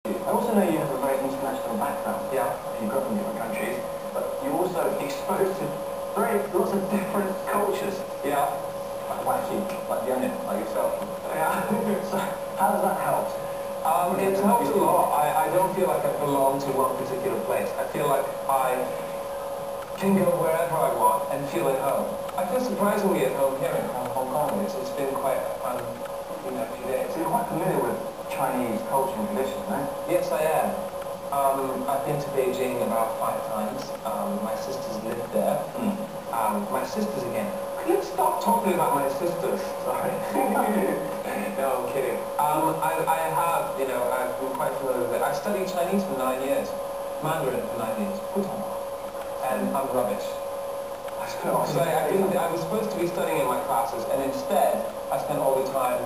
I also know you have a very international background. Yeah, you grew up in different countries, but you're also exposed to lots of different cultures. Yeah, like wacky, like the onion, like yourself. Yeah. So how does that help? It's helped a lot. I don't feel like I belong to one particular place. I feel like I can go wherever I want and feel at home. I feel surprisingly at home here in Hong Kong. It's been quite a fun, few days. So you're quite familiar with Chinese culture and traditions, no? Yes, I am. I've been to Beijing about 5 times. My sisters lived there. My sisters again. Could you stop talking about my sisters? Sorry. No, I'm kidding. I have, I've been quite familiar with it. I studied Chinese for 9 years. Mandarin for 9 years. And I'm rubbish. I was supposed to be studying in my classes, and instead, I spent all the time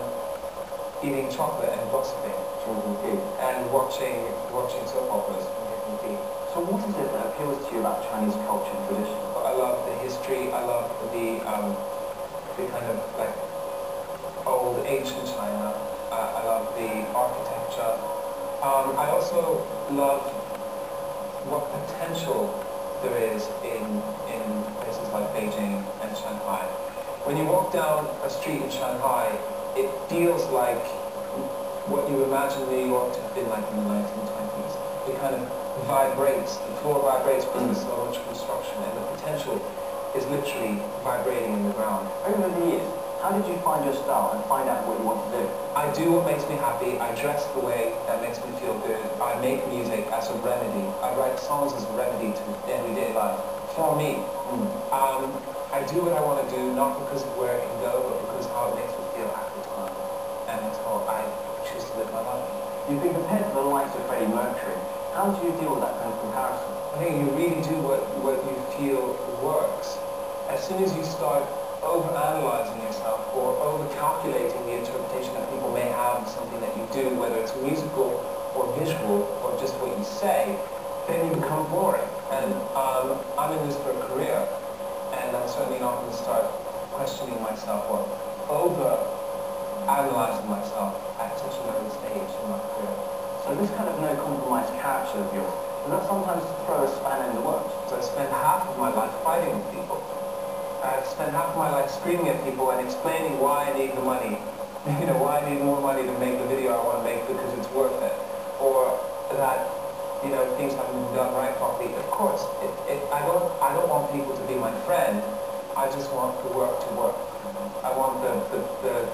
eating chocolate and gossiping and watching soap operas and drinking tea. So what is it that appeals to you about Chinese culture and tradition? I love the history. I love the kind of like old ancient China. I love the architecture. I also love what potential there is in places like Beijing and Shanghai. When you walk down a street in Shanghai, it feels like what you imagine New York to have been like in the 1920s. It kind of vibrates, the floor vibrates because there's so much construction, and the potential is literally vibrating in the ground. Over the years, how did you find your style and find out what you want to do? I do what makes me happy. I dress the way that makes me feel good. I make music as a remedy. I write songs as a remedy to everyday life. For me. I do what I want to do, not because of where it can go, but because of how it makes me feel at the time. And that's how I choose to live my life. You've been compared to the likes of Freddie Mercury. How do you deal with that kind of comparison? I think you really do what you feel works. As soon as you start over-analyzing yourself or over-calculating the interpretation that people may have of something that you do, whether it's musical or visual or just what you say, then you become boring. And I'm in this for a career, and I'm certainly not going to start questioning myself or over-analyzing myself at such an early stage in my career. So this kind of no-compromise character of yours, does that sometimes throw a spanner in the works? So I spent half of my life fighting with people. I've spent half of my life screaming at people and explaining why I need the money. Why I need more money to make the video I want to make because it's worth it. Or that, things haven't been done right properly. Of course, I don't want people to be my friend. I just want the work to work. I want the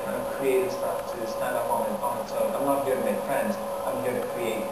kind of creative stuff to stand up on its own. I'm not here to make friends. I'm here to create